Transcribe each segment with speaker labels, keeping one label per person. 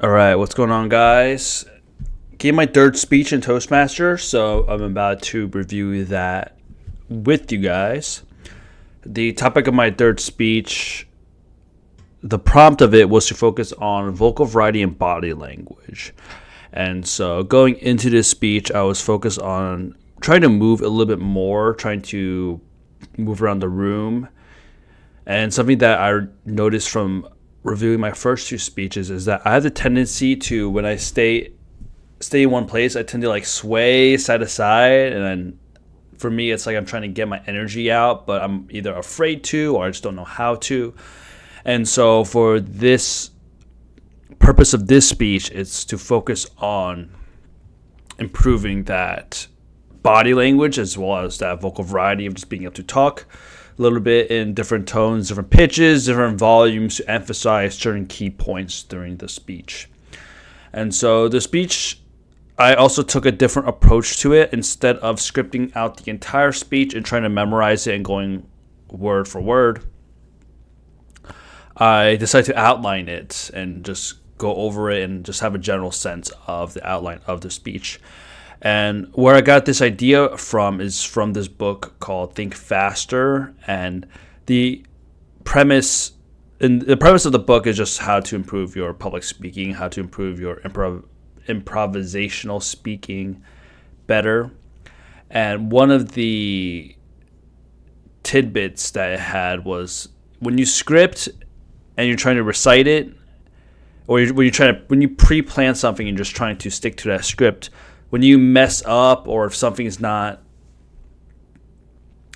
Speaker 1: All right, what's going on, guys? Gave my third speech in Toastmasters, so I'm about to review that with you guys. The topic of my third speech, the prompt of it was to focus on vocal variety and body language. And so going into this speech, I was focused on trying to move a little bit more, trying to move around the room. And something that I noticed from reviewing my first two speeches is that I have the tendency to, when I stay in one place, I tend to like sway side to side, and then for me it's like I'm trying to get my energy out, but I'm either afraid to or I just don't know how to. And so for this purpose of this speech, it's to focus on improving that body language as well as that vocal variety of just being able to talk a little bit in different tones, different pitches, different volumes to emphasize certain key points during the speech. And so the speech, I also took a different approach to it. Instead of scripting out the entire speech and trying to memorize it and going word for word, I decided to outline it and just go over it and just have a general sense of the outline of the speech. And where I got this idea from is from this book called Think Faster. And the premise of the book is just how to improve your public speaking, how to improve your improvisational speaking better. And one of the tidbits that it had was when you script and you're trying to recite it, or when you pre-plan something and just trying to stick to that script, when you mess up or if something is not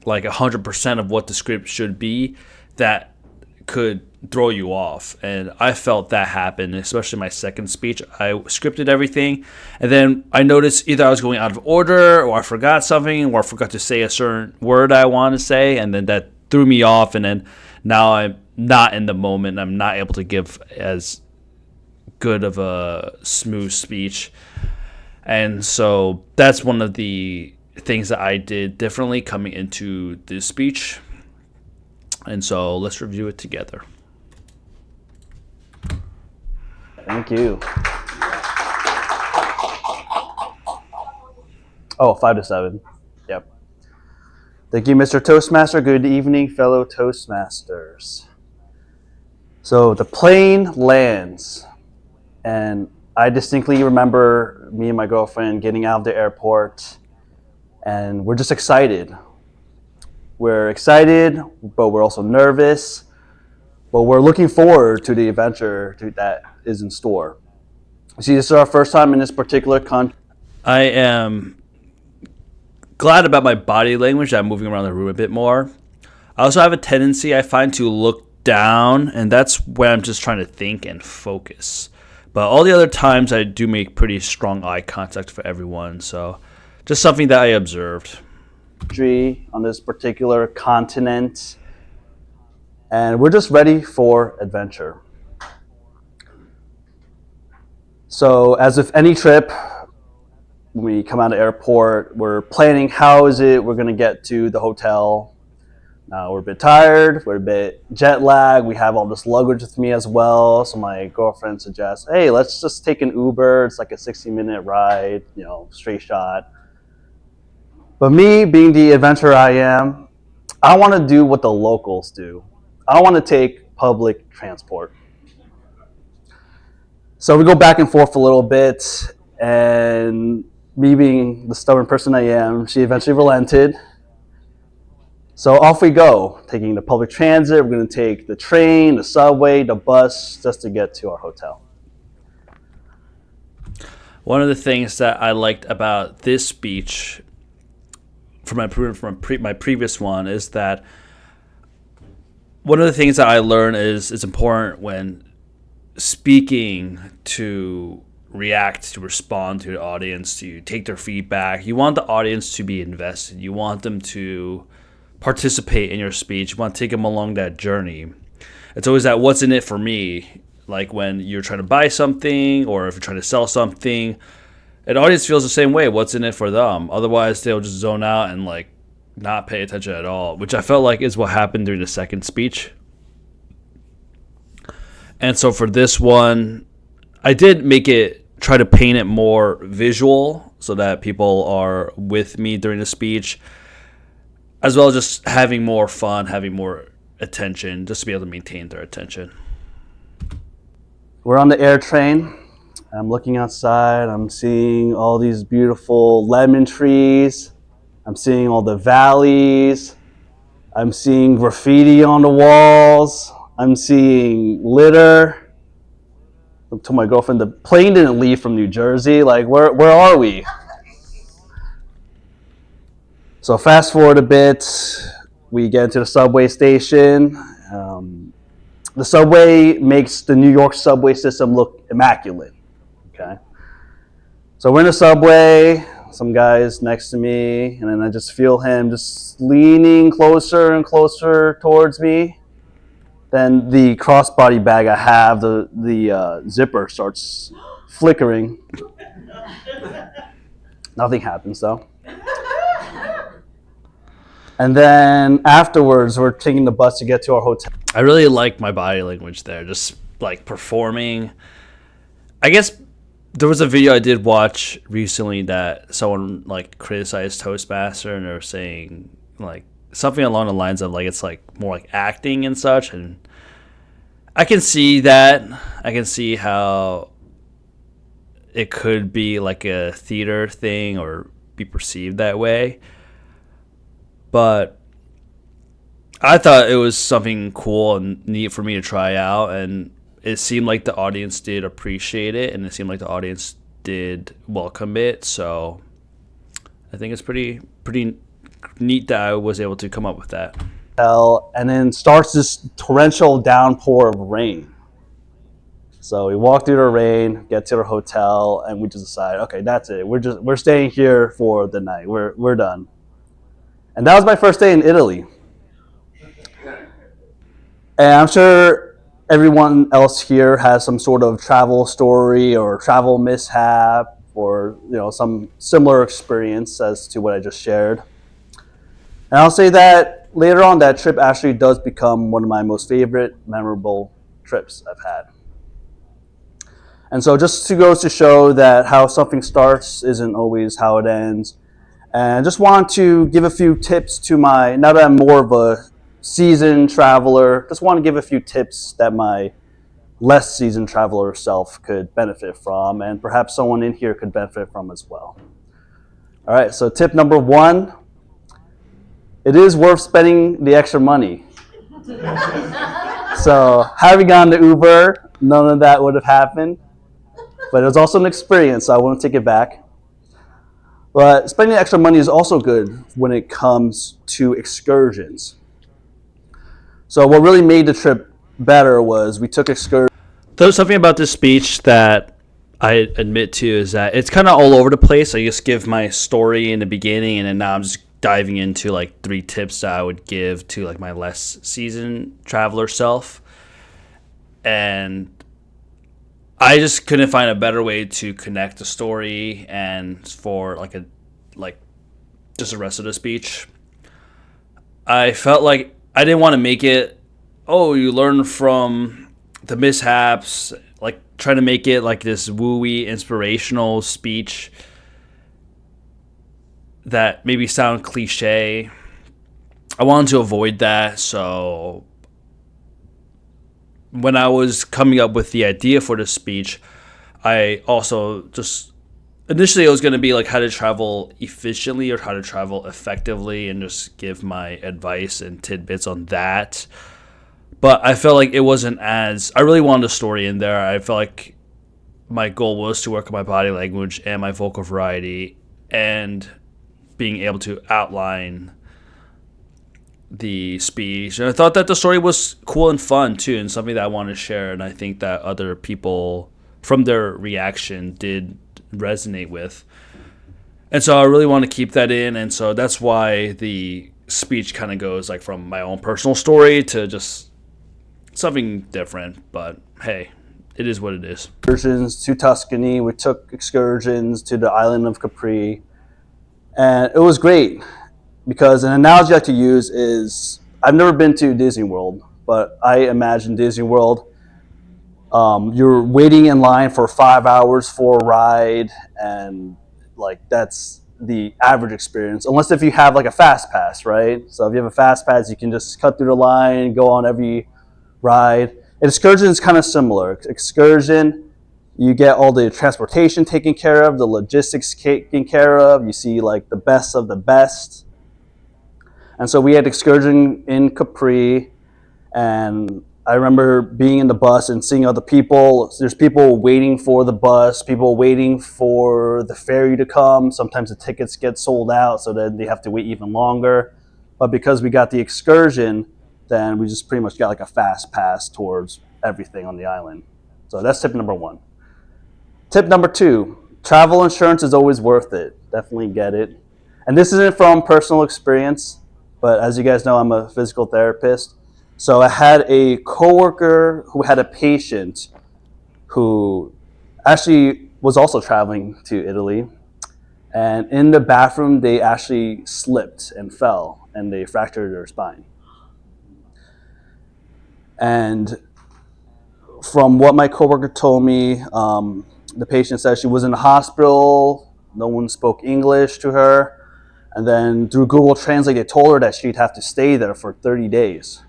Speaker 1: like 100% of what the script should be, that could throw you off. And I felt that happen, especially my second speech. I scripted everything, and then I noticed either I was going out of order, or I forgot something, or I forgot to say a certain word I want to say, and then that threw me off. And then now I'm not in the moment. I'm not able to give as good of a smooth speech. And so that's one of the things that I did differently coming into this speech. And so let's review it together.
Speaker 2: Thank you. Oh, 5-7. Yep. Thank you, Mr. Toastmaster. Good evening, fellow Toastmasters. So the plane lands, and I distinctly remember me and my girlfriend getting out of the airport, and we're just excited. We're excited, but we're also nervous. But we're looking forward to the adventure that is in store. See, this is our first time in this particular country.
Speaker 1: I am glad about my body language. I'm moving around the room a bit more. I also have a tendency, I find, to look down, and that's when I'm just trying to think and focus. But all the other times, I do make pretty strong eye contact for everyone. So just something that I observed.
Speaker 2: On this particular continent, and we're just ready for adventure. So as with any trip, when we come out of the airport, we're planning how is it we're going to get to the hotel. Now we're a bit tired, we're a bit jet lagged, we have all this luggage with me as well, so my girlfriend suggests, hey, let's just take an Uber. It's like a 60-minute ride, straight shot. But me, being the adventurer I am, I want to do what the locals do. I want to take public transport. So we go back and forth a little bit, and me being the stubborn person I am, she eventually relented. So off we go, taking the public transit. We're going to take the train, the subway, the bus, just to get to our hotel.
Speaker 1: One of the things that I liked about this speech from my previous one is that one of the things that I learned is it's important when speaking to react, to respond to the audience, to take their feedback. You want the audience to be invested. You want them to participate in your speech. You want to take them along that journey. It's always that what's in it for me, like when you're trying to buy something or if you're trying to sell something. An audience feels the same way. What's in it for them? Otherwise, they'll just zone out and like not pay attention at all, which I felt like is what happened during the second speech. And so for this one, I did try to paint it more visual so that people are with me during the speech, as well as just having more fun, having more attention, just to be able to maintain their attention.
Speaker 2: We're on the air train. I'm looking outside. I'm seeing all these beautiful lemon trees. I'm seeing all the valleys. I'm seeing graffiti on the walls. I'm seeing litter. I told my girlfriend the plane didn't leave from New Jersey. Like, where are we? So fast forward a bit. We get into the subway station. The subway makes the New York subway system look immaculate. Okay. So we're in the subway. Some guy's next to me, and then I just feel him just leaning closer and closer towards me. Then the crossbody bag I have, the zipper starts flickering. Nothing happens though. And then afterwards, we're taking the bus to get to our hotel.
Speaker 1: I really like my body language there, just like performing. I guess there was a video I did watch recently that someone like criticized Toastmaster, and they were saying like something along the lines of like it's like more like acting and such, and I can see that. I can see how it could be like a theater thing or be perceived that way. But I thought it was something cool and neat for me to try out, and it seemed like the audience did appreciate it, and it seemed like the audience did welcome it. So I think it's pretty neat that I was able to come up with that.
Speaker 2: And then starts this torrential downpour of rain. So we walk through the rain, get to our hotel, and we just decide, okay, that's it. We're staying here for the night. We're done. And that was my first day in Italy. And I'm sure everyone else here has some sort of travel story or travel mishap or some similar experience as to what I just shared. And I'll say that later on, that trip actually does become one of my most favorite, memorable trips I've had. And so just goes to show that how something starts isn't always how it ends. And I just want to give a few tips now that I'm more of a seasoned traveler, just want to give a few tips that my less seasoned traveler self could benefit from, and perhaps someone in here could benefit from as well. All right, so tip number 1, it is worth spending the extra money. So having gone to Uber, none of that would have happened, but it was also an experience, so I want to take it back. But spending extra money is also good when it comes to excursions. So what really made the trip better was we took excursions.
Speaker 1: There's something about this speech that I admit to is that it's kind of all over the place. I just give my story in the beginning, and then now I'm just diving into like 3 tips that I would give to like my less seasoned traveler self. And I just couldn't find a better way to connect the story and for just the rest of the speech. I felt like I didn't want to make it, you learn from the mishaps, like trying to make it like this wooey inspirational speech that maybe sound cliche. I wanted to avoid that, so when I was coming up with the idea for the speech, I also just initially it was going to be like how to travel efficiently or how to travel effectively, and just give my advice and tidbits on that. But I felt like it wasn't I really wanted a story in there. I felt like my goal was to work on my body language and my vocal variety and being able to outline the speech. And I thought that the story was cool and fun too, and something that I wanted to share. And I think that other people, from their reaction, did resonate with. And so I really want to keep that in. And so that's why the speech kind of goes like from my own personal story to just something different. But hey, it is what it is.
Speaker 2: Excursions to Tuscany. We took excursions to the island of Capri. And it was great because an analogy I like to use is I've never been to Disney World, but I imagine Disney World You're waiting in line for 5 hours for a ride, and like that's the average experience. Unless if you have like a fast pass, right? So if you have a fast pass, you can just cut through the line, go on every ride. Excursion is kind of similar. Excursion, you get all the transportation taken care of, the logistics taken care of. You see like the best of the best. And so we had excursion in Capri, and I remember being in the bus and seeing other people. There's people waiting for the bus, people waiting for the ferry to come. Sometimes the tickets get sold out, so then they have to wait even longer. But because we got the excursion, then we just pretty much got like a fast pass towards everything on the island. So that's tip number one. Tip number two, travel insurance is always worth it. Definitely get it. And this isn't from personal experience, but as you guys know, I'm a physical therapist. So I had a coworker who had a patient who actually was also traveling to Italy. And in the bathroom, they actually slipped and fell, and they fractured their spine. And from what my coworker told me, the patient said she was in the hospital. No one spoke English to her. And then through Google Translate, they told her that she'd have to stay there for 30 days.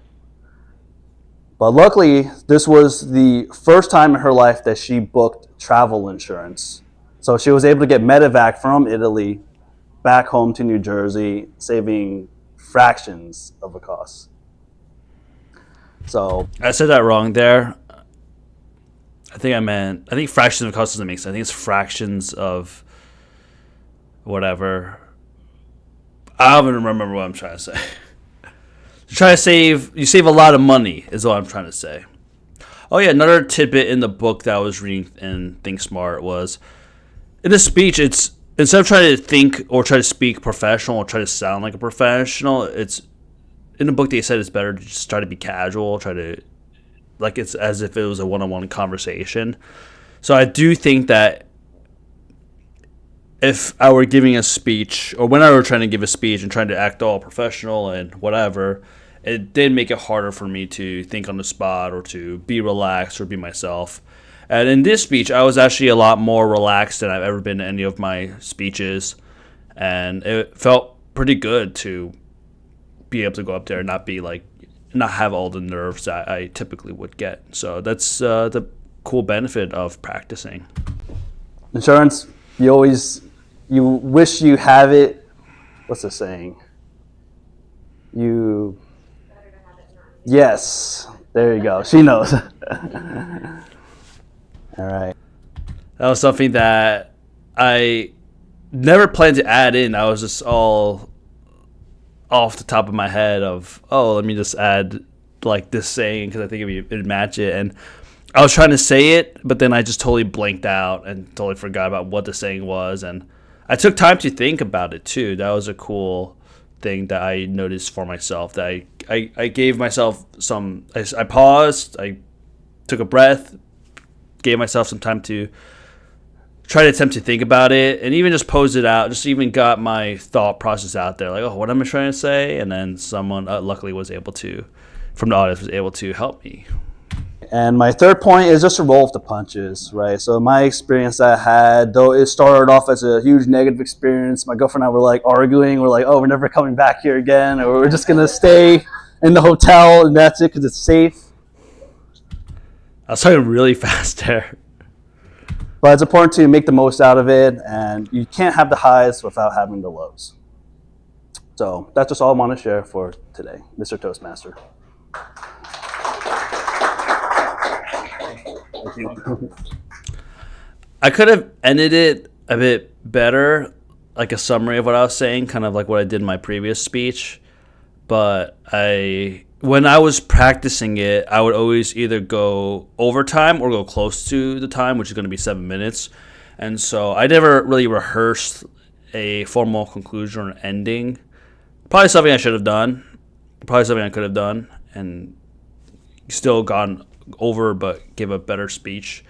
Speaker 2: But luckily, this was the first time in her life that she booked travel insurance. So she was able to get medevac from Italy back home to New Jersey, saving fractions of the cost. So
Speaker 1: I said that wrong there. I think fractions of cost doesn't make sense. I think it's fractions of whatever. I don't even remember what I'm trying to say. You save a lot of money is what I'm trying to say. Oh yeah, another tidbit in the book that I was reading in Think Smart was, in the speech, it's instead of trying to think or try to speak professional or try to sound like a professional, it's in the book they said it's better to just try to be casual, try to like it's as if it was a one-on-one conversation. So I do think that if I were giving a speech, or when I were trying to give a speech and trying to act all professional and whatever, it did make it harder for me to think on the spot or to be relaxed or be myself. And in this speech, I was actually a lot more relaxed than I've ever been in any of my speeches. And it felt pretty good to be able to go up there and not have all the nerves that I typically would get. So that's the cool benefit of practicing.
Speaker 2: insurance, you wish you have it. What's the saying? Yes, there you go. She knows. All right.
Speaker 1: That was something that I never planned to add in. I was just all off the top of my head of, let me just add like this saying because I think it'd match it. And I was trying to say it, but then I just totally blanked out and totally forgot about what the saying was. And I took time to think about it too. That was a cool thing that I noticed for myself, that I gave myself I paused, I took a breath, gave myself some time to try to attempt to think about it, and even just posed it out, just even got my thought process out there, like, what am I trying to say? And then someone luckily from the audience was able to help me.
Speaker 2: And my third point is just to roll with the punches, right? So my experience that I had, though it started off as a huge negative experience, my girlfriend and I were like arguing. We're like, we're never coming back here again, or we're just going to stay in the hotel and that's it because it's safe.
Speaker 1: I was talking really fast there.
Speaker 2: But it's important to make the most out of it, and you can't have the highs without having the lows. So that's just all I want to share for today, Mr. Toastmaster. Thank you.
Speaker 1: I could have ended it a bit better, like a summary of what I was saying, kind of like what I did in my previous speech. But when I was practicing it, I would always either go overtime or go close to the time, which is going to be 7 minutes. And so I never really rehearsed a formal conclusion or ending. Probably something I should have done. Probably something I could have done and still gone over, but give a better speech.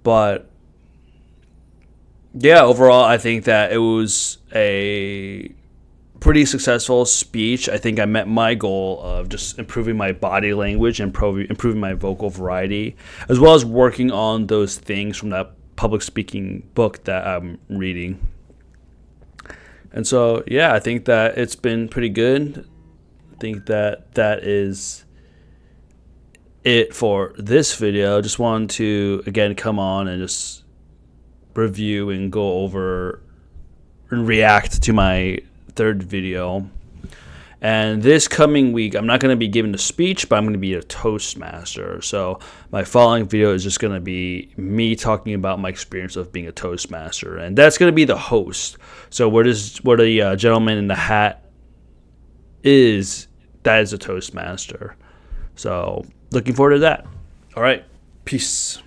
Speaker 1: But yeah, overall, I think that it was a pretty successful speech. I think I met my goal of just improving my body language and improving my vocal variety, as well as working on those things from that public speaking book that I'm reading. And so, yeah, I think that it's been pretty good. I think that is it for this video. Just wanted to, again, come on and just review and go over and react to my third video. And this coming week, I'm not going to be giving a speech, but I'm going to be a Toastmaster. So my following video is just going to be me talking about my experience of being a Toastmaster. And that's going to be the host. So where the gentleman in the hat is, that is a Toastmaster. So looking forward to that. All right. Peace.